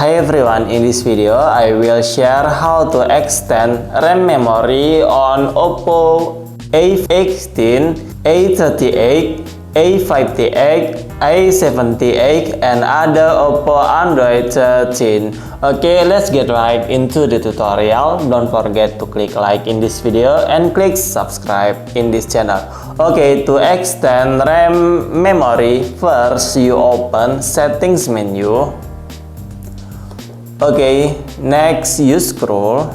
Hi everyone, in this video I will share how to extend RAM memory on Oppo A15, A38, A58, A78 and other Oppo Android 13. Okay, let's get right into the tutorial. Don't forget to click like in this video and click subscribe in this channel. Okay, to extend RAM memory, first you open settings menu. Okay, next you scroll,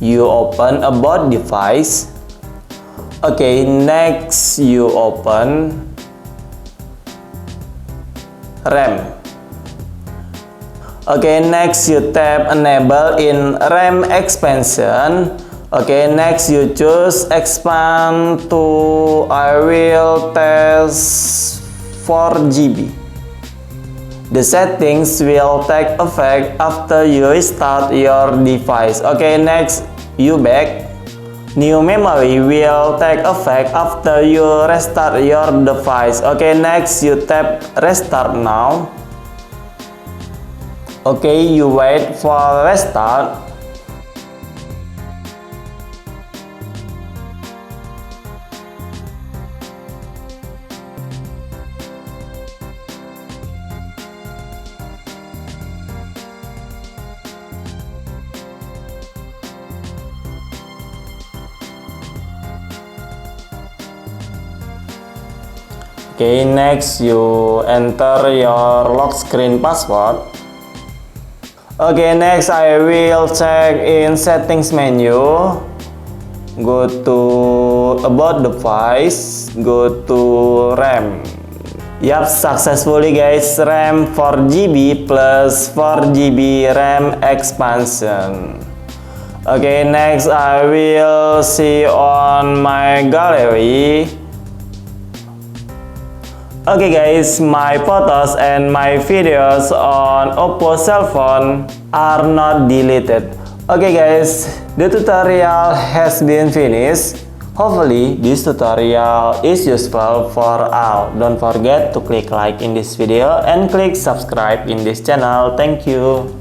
you open about device. Okay, next you open RAM. Okay, next you tap enable in RAM expansion. Okay, next you choose expand to I will test 4GB. The settings will take effect after you restart your device. Okay, next you back. New memory will take effect after you restart your device. Okay, next you tap restart now. Okay, you wait for restart. Okay, next you enter your lock screen password. Okay, next I will check in settings menu. Go to about device, go to RAM. Yup, successfully guys, RAM 4GB plus 4GB RAM expansion. Okay, next I will see on my gallery. Okay guys, my photos and my videos on Oppo cell phone are not deleted. Okay guys, the tutorial has been finished. Hopefully this tutorial is useful for all. Don't forget to click like in this video and click subscribe in this channel. Thank you.